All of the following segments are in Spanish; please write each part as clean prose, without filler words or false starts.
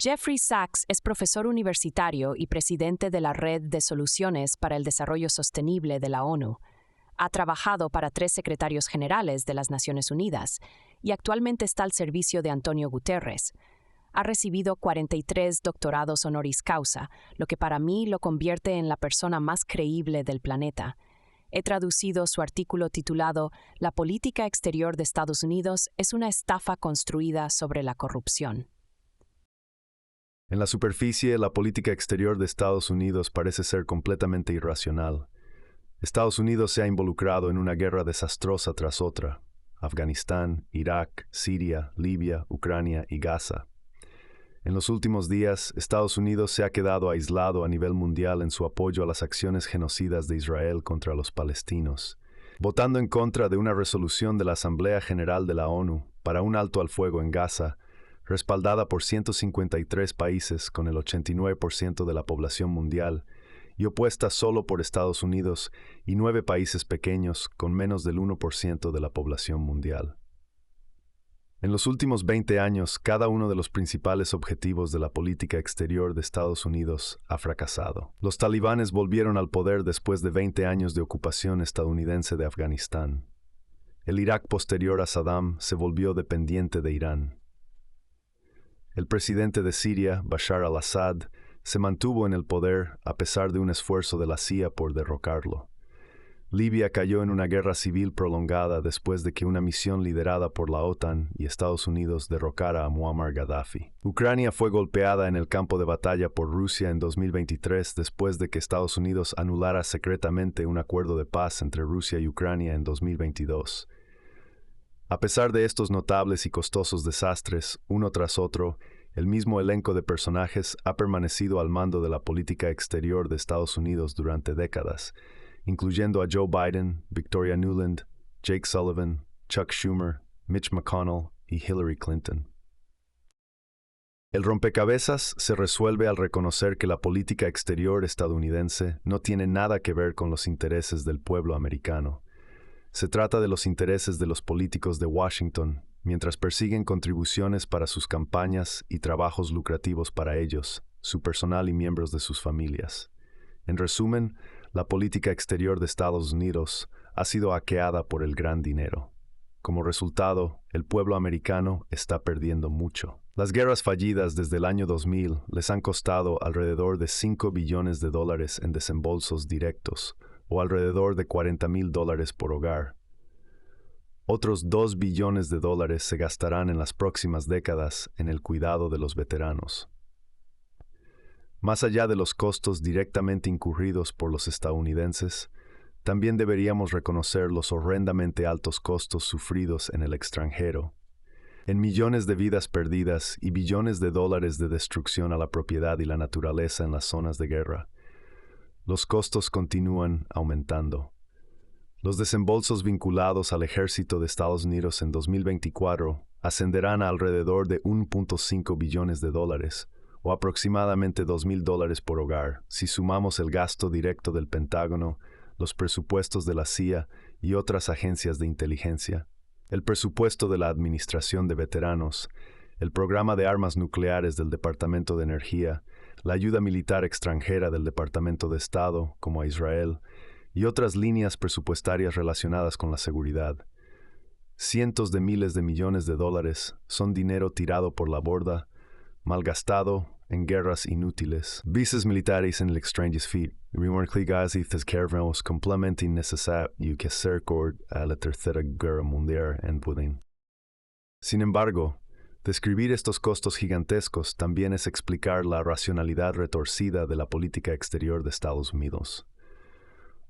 Jeffrey Sachs es profesor universitario y presidente de la Red de Soluciones para el Desarrollo Sostenible de la ONU. Ha trabajado para 3 secretarios generales de las Naciones Unidas y actualmente está al servicio de Antonio Guterres. Ha recibido 43 doctorados honoris causa, lo que para mí lo convierte en la persona más creíble del planeta. He traducido su artículo titulado «La política exterior de Estados Unidos es una estafa construida sobre la corrupción». En la superficie, la política exterior de Estados Unidos parece ser completamente irracional. Estados Unidos se ha involucrado en una guerra desastrosa tras otra: Afganistán, Irak, Siria, Libia, Ucrania y Gaza. En los últimos días, Estados Unidos se ha quedado aislado a nivel mundial en su apoyo a las acciones genocidas de Israel contra los palestinos, votando en contra de una resolución de la Asamblea General de la ONU para un alto al fuego en Gaza, respaldada por 153 países con el 89% de la población mundial, y opuesta solo por Estados Unidos y 9 países pequeños con menos del 1% de la población mundial. En los últimos 20 años, cada uno de los principales objetivos de la política exterior de Estados Unidos ha fracasado. Los talibanes volvieron al poder después de 20 años de ocupación estadounidense de Afganistán. El Irak posterior a Saddam se volvió dependiente de Irán. El presidente de Siria, Bashar al-Assad, se mantuvo en el poder a pesar de un esfuerzo de la CIA por derrocarlo. Libia cayó en una guerra civil prolongada después de que una misión liderada por la OTAN y Estados Unidos derrocara a Muammar Gaddafi. Ucrania fue golpeada en el campo de batalla por Rusia en 2023 después de que Estados Unidos anulara secretamente un acuerdo de paz entre Rusia y Ucrania en 2022. A pesar de estos notables y costosos desastres, uno tras otro, el mismo elenco de personajes ha permanecido al mando de la política exterior de Estados Unidos durante décadas, incluyendo a Joe Biden, Victoria Nuland, Jake Sullivan, Chuck Schumer, Mitch McConnell y Hillary Clinton. El rompecabezas se resuelve al reconocer que la política exterior estadounidense no tiene nada que ver con los intereses del pueblo americano. Se trata de los intereses de los políticos de Washington, mientras persiguen contribuciones para sus campañas y trabajos lucrativos para ellos, su personal y miembros de sus familias. En resumen, la política exterior de Estados Unidos ha sido hackeada por el gran dinero. Como resultado, el pueblo americano está perdiendo mucho. Las guerras fallidas desde el año 2000 les han costado alrededor de $5 billones en desembolsos directos, o alrededor de $40,000 por hogar. Otros $2 billones se gastarán en las próximas décadas en el cuidado de los veteranos. Más allá de los costos directamente incurridos por los estadounidenses, también deberíamos reconocer los horrendamente altos costos sufridos en el extranjero, en millones de vidas perdidas y billones de dólares de destrucción a la propiedad y la naturaleza en las zonas de guerra. Los costos continúan aumentando. Los desembolsos vinculados al ejército de Estados Unidos en 2024 ascenderán a alrededor de $1.5 billones, o aproximadamente $2,000 por hogar, si sumamos el gasto directo del Pentágono, los presupuestos de la CIA y otras agencias de inteligencia, el presupuesto de la Administración de Veteranos, el programa de armas nucleares del Departamento de Energía, la ayuda militar extranjera del Departamento de Estado, como a Israel, y otras líneas presupuestarias relacionadas con la seguridad. Cientos de miles de millones de dólares son dinero tirado por la borda, malgastado en guerras inútiles. Visas militares en el extranjero, remarcligadas carvemos completamente innecesario que cercor a la Tercera Guerra Mundial en Putin. Sin embargo, describir estos costos gigantescos también es explicar la racionalidad retorcida de la política exterior de Estados Unidos.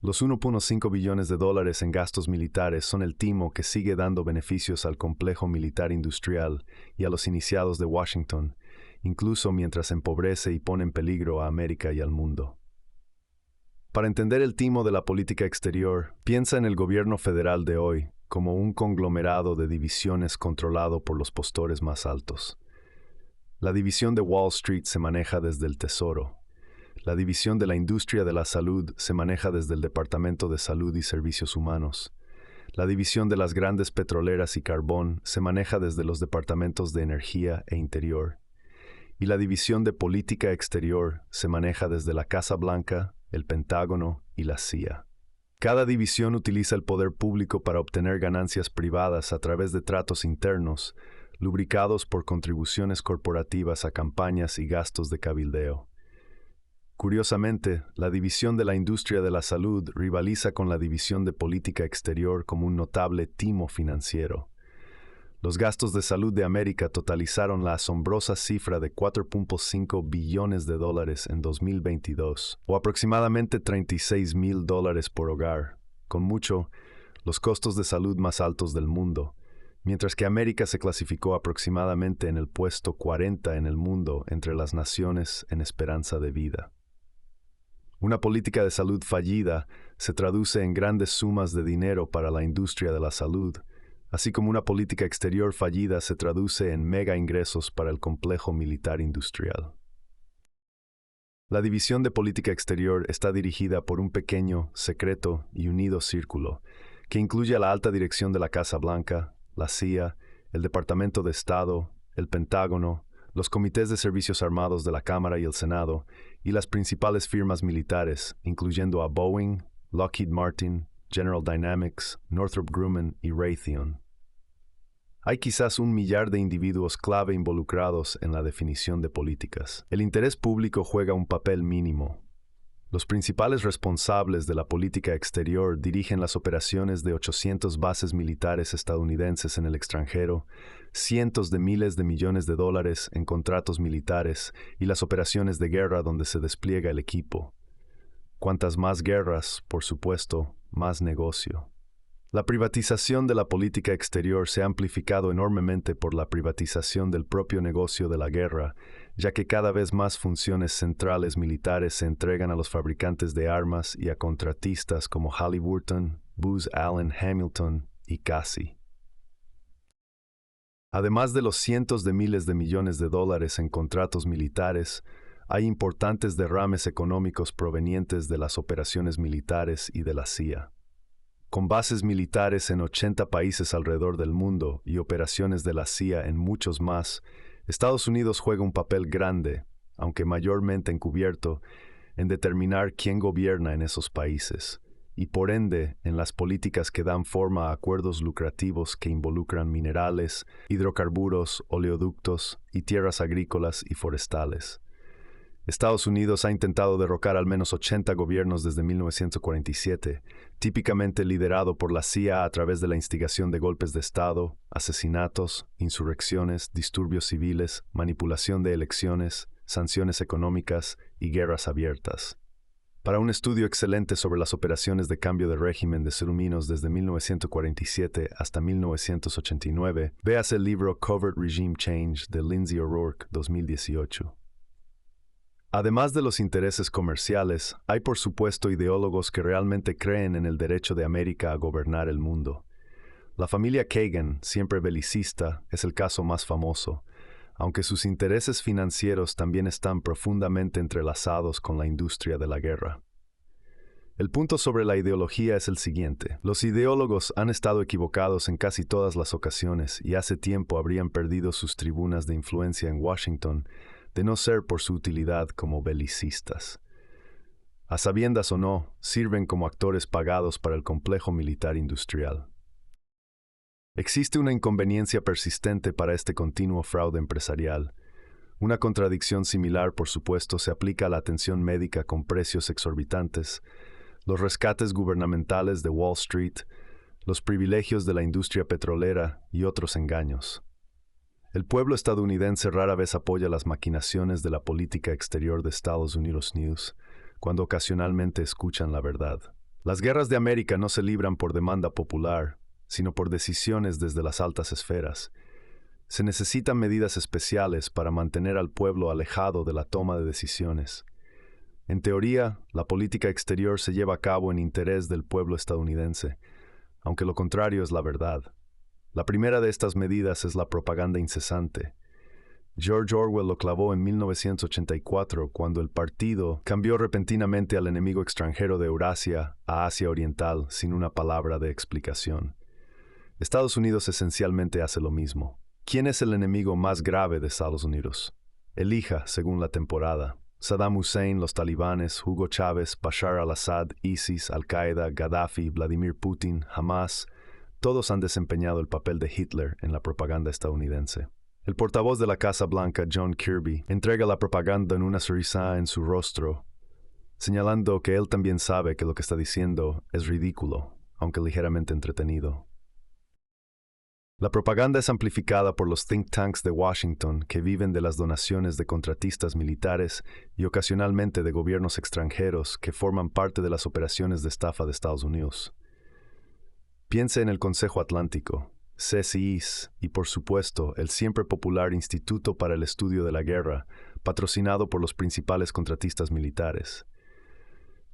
Los $1.5 billones en gastos militares son el timo que sigue dando beneficios al complejo militar industrial y a los iniciados de Washington, incluso mientras empobrece y pone en peligro a América y al mundo. Para entender el timo de la política exterior, piensa en el gobierno federal de hoy como un conglomerado de divisiones controlado por los postores más altos. La división de Wall Street se maneja desde el Tesoro. La división de la industria de la salud se maneja desde el Departamento de Salud y Servicios Humanos. La división de las grandes petroleras y carbón se maneja desde los departamentos de Energía e Interior. y la división de política exterior se maneja desde la Casa Blanca, el Pentágono y la CIA. Cada división utiliza el poder público para obtener ganancias privadas a través de tratos internos, lubricados por contribuciones corporativas a campañas y gastos de cabildeo. Curiosamente, la división de la industria de la salud rivaliza con la división de política exterior como un notable timo financiero. Los gastos de salud de América totalizaron la asombrosa cifra de $4.5 billones en 2022, o aproximadamente $36,000 por hogar, con mucho, los costos de salud más altos del mundo, mientras que América se clasificó aproximadamente en el puesto 40 en el mundo entre las naciones en esperanza de vida. Una política de salud fallida se traduce en grandes sumas de dinero para la industria de la salud, así como una política exterior fallida se traduce en mega ingresos para el complejo militar industrial. La división de política exterior está dirigida por un pequeño, secreto y unido círculo, que incluye a la alta dirección de la Casa Blanca, la CIA, el Departamento de Estado, el Pentágono, los comités de servicios armados de la Cámara y el Senado, y las principales firmas militares, incluyendo a Boeing, Lockheed Martin, General Dynamics, Northrop Grumman y Raytheon. Hay quizás 1 millar de individuos clave involucrados en la definición de políticas. El interés público juega un papel mínimo. Los principales responsables de la política exterior dirigen las operaciones de 800 bases militares estadounidenses en el extranjero, cientos de miles de millones de dólares en contratos militares y las operaciones de guerra donde se despliega el equipo. Cuantas más guerras, por supuesto, más negocio. La privatización de la política exterior se ha amplificado enormemente por la privatización del propio negocio de la guerra, ya que cada vez más funciones centrales militares se entregan a los fabricantes de armas y a contratistas como Halliburton, Booz Allen Hamilton y Casey. Además de los cientos de miles de millones de dólares en contratos militares, hay importantes derrames económicos provenientes de las operaciones militares y de la CIA. Con bases militares en 80 países alrededor del mundo y operaciones de la CIA en muchos más, Estados Unidos juega un papel grande, aunque mayormente encubierto, en determinar quién gobierna en esos países, y por ende en las políticas que dan forma a acuerdos lucrativos que involucran minerales, hidrocarburos, oleoductos y tierras agrícolas y forestales. Estados Unidos ha intentado derrocar al menos 80 gobiernos desde 1947, típicamente liderado por la CIA a través de la instigación de golpes de Estado, asesinatos, insurrecciones, disturbios civiles, manipulación de elecciones, sanciones económicas y guerras abiertas. Para un estudio excelente sobre las operaciones de cambio de régimen de seres humanos desde 1947 hasta 1989, véase el libro Covert Regime Change de Lindsay O'Rourke, 2018. Además de los intereses comerciales, hay por supuesto ideólogos que realmente creen en el derecho de América a gobernar el mundo. La familia Kagan, siempre belicista, es el caso más famoso, aunque sus intereses financieros también están profundamente entrelazados con la industria de la guerra. El punto sobre la ideología es el siguiente. Los ideólogos han estado equivocados en casi todas las ocasiones y hace tiempo habrían perdido sus tribunas de influencia en Washington, de no ser por su utilidad como belicistas. A sabiendas o no, sirven como actores pagados para el complejo militar industrial. Existe una inconveniencia persistente para este continuo fraude empresarial. Una contradicción similar, por supuesto, se aplica a la atención médica con precios exorbitantes, los rescates gubernamentales de Wall Street, los privilegios de la industria petrolera y otros engaños. El pueblo estadounidense rara vez apoya las maquinaciones de la política exterior de Estados Unidos News, cuando ocasionalmente escuchan la verdad. Las guerras de América no se libran por demanda popular, sino por decisiones desde las altas esferas. Se necesitan medidas especiales para mantener al pueblo alejado de la toma de decisiones. En teoría, la política exterior se lleva a cabo en interés del pueblo estadounidense, aunque lo contrario es la verdad. La primera de estas medidas es la propaganda incesante. George Orwell lo clavó en 1984, cuando el partido cambió repentinamente al enemigo extranjero de Eurasia a Asia Oriental sin una palabra de explicación. Estados Unidos esencialmente hace lo mismo. ¿Quién es el enemigo más grave de Estados Unidos? Elija según la temporada. Saddam Hussein, los talibanes, Hugo Chávez, Bashar al-Assad, ISIS, Al-Qaeda, Gaddafi, Vladimir Putin, Hamas, todos han desempeñado el papel de Hitler en la propaganda estadounidense. El portavoz de la Casa Blanca, John Kirby, entrega la propaganda en una sonrisa en su rostro, señalando que él también sabe que lo que está diciendo es ridículo, aunque ligeramente entretenido. La propaganda es amplificada por los think tanks de Washington que viven de las donaciones de contratistas militares y ocasionalmente de gobiernos extranjeros que forman parte de las operaciones de estafa de Estados Unidos. Piense en el Consejo Atlántico, CSIS y, por supuesto, el siempre popular Instituto para el Estudio de la Guerra, patrocinado por los principales contratistas militares.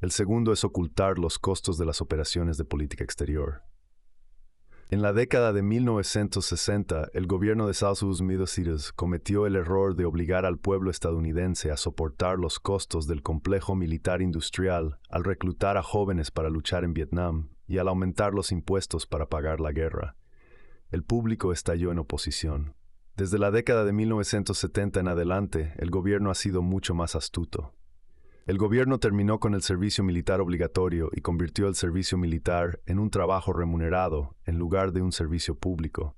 El segundo es ocultar los costos de las operaciones de política exterior. En la década de 1960, el gobierno de Estados Unidos cometió el error de obligar al pueblo estadounidense a soportar los costos del complejo militar industrial al reclutar a jóvenes para luchar en Vietnam y al aumentar los impuestos para pagar la guerra. El público estalló en oposición. Desde la década de 1970 en adelante, el gobierno ha sido mucho más astuto. El gobierno terminó con el servicio militar obligatorio y convirtió el servicio militar en un trabajo remunerado en lugar de un servicio público,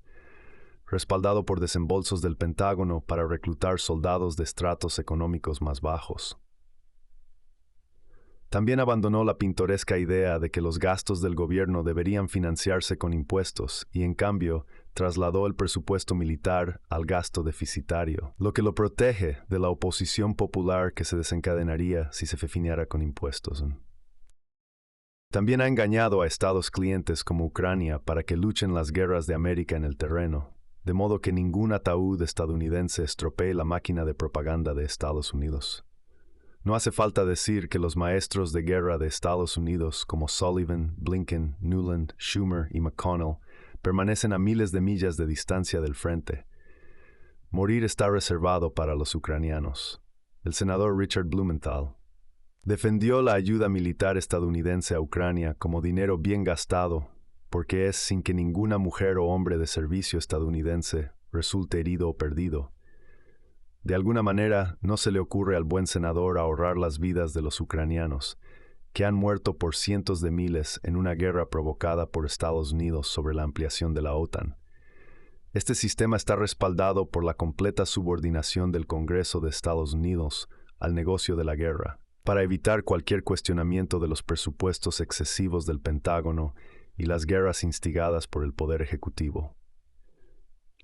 respaldado por desembolsos del Pentágono para reclutar soldados de estratos económicos más bajos. También abandonó la pintoresca idea de que los gastos del gobierno deberían financiarse con impuestos y, en cambio, trasladó el presupuesto militar al gasto deficitario, lo que lo protege de la oposición popular que se desencadenaría si se financiara con impuestos. También ha engañado a estados clientes como Ucrania para que luchen las guerras de América en el terreno, de modo que ningún ataúd estadounidense estropee la máquina de propaganda de Estados Unidos. No hace falta decir que los maestros de guerra de Estados Unidos como Sullivan, Blinken, Nuland, Schumer y McConnell permanecen a miles de millas de distancia del frente. Morir está reservado para los ucranianos. El senador Richard Blumenthal defendió la ayuda militar estadounidense a Ucrania como dinero bien gastado, porque es sin que ninguna mujer o hombre de servicio estadounidense resulte herido o perdido. De alguna manera, no se le ocurre al buen senador ahorrar las vidas de los ucranianos, que han muerto por cientos de miles en una guerra provocada por Estados Unidos sobre la ampliación de la OTAN. Este sistema está respaldado por la completa subordinación del Congreso de Estados Unidos al negocio de la guerra, para evitar cualquier cuestionamiento de los presupuestos excesivos del Pentágono y las guerras instigadas por el Poder Ejecutivo.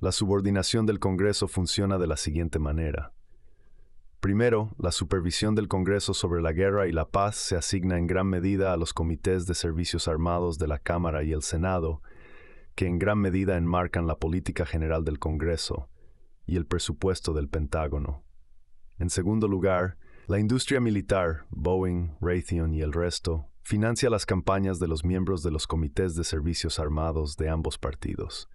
La subordinación del Congreso funciona de la siguiente manera. Primero, la supervisión del Congreso sobre la guerra y la paz se asigna en gran medida a los comités de servicios armados de la Cámara y el Senado, que en gran medida enmarcan la política general del Congreso y el presupuesto del Pentágono. En segundo lugar, la industria militar, Boeing, Raytheon y el resto, financia las campañas de los miembros de los comités de servicios armados de ambos partidos.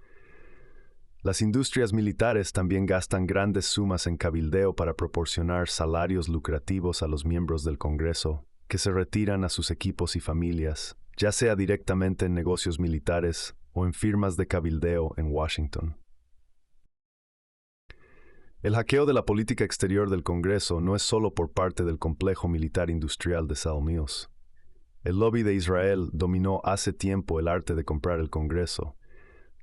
Las industrias militares también gastan grandes sumas en cabildeo para proporcionar salarios lucrativos a los miembros del Congreso, que se retiran a sus equipos y familias, ya sea directamente en negocios militares o en firmas de cabildeo en Washington. El hackeo de la política exterior del Congreso no es solo por parte del complejo militar industrial de Estados Unidos. El lobby de Israel dominó hace tiempo el arte de comprar el Congreso.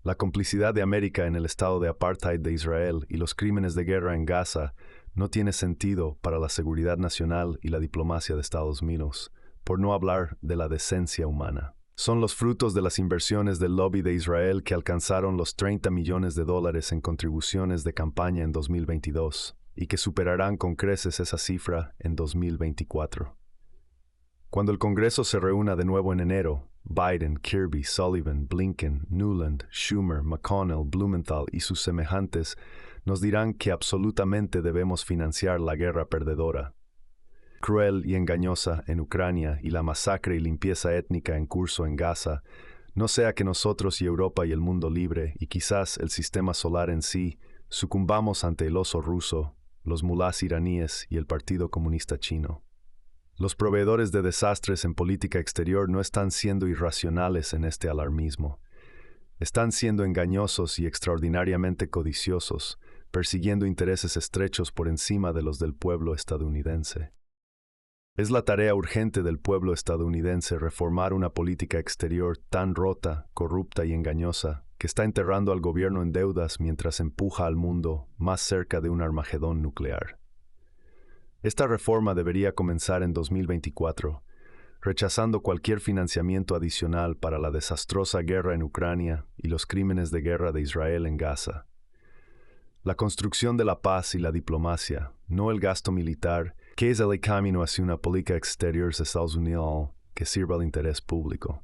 La complicidad de América en el estado de apartheid de Israel y los crímenes de guerra en Gaza no tiene sentido para la seguridad nacional y la diplomacia de Estados Unidos, por no hablar de la decencia humana. Son los frutos de las inversiones del lobby de Israel que alcanzaron los $30 millones en contribuciones de campaña en 2022 y que superarán con creces esa cifra en 2024. Cuando el Congreso se reúna de nuevo en enero, Biden, Kirby, Sullivan, Blinken, Nuland, Schumer, McConnell, Blumenthal y sus semejantes nos dirán que absolutamente debemos financiar la guerra perdedora, cruel y engañosa en Ucrania y la masacre y limpieza étnica en curso en Gaza, no sea que nosotros y Europa y el mundo libre y quizás el sistema solar en sí sucumbamos ante el oso ruso, los mulás iraníes y el Partido Comunista Chino. Los proveedores de desastres en política exterior no están siendo irracionales en este alarmismo. Están siendo engañosos y extraordinariamente codiciosos, persiguiendo intereses estrechos por encima de los del pueblo estadounidense. Es la tarea urgente del pueblo estadounidense reformar una política exterior tan rota, corrupta y engañosa que está enterrando al gobierno en deudas mientras empuja al mundo más cerca de un Armagedón nuclear. Esta reforma debería comenzar en 2024, rechazando cualquier financiamiento adicional para la desastrosa guerra en Ucrania y los crímenes de guerra de Israel en Gaza. La construcción de la paz y la diplomacia, no el gasto militar, que es el camino hacia una política exterior de Estados Unidos que sirva al interés público.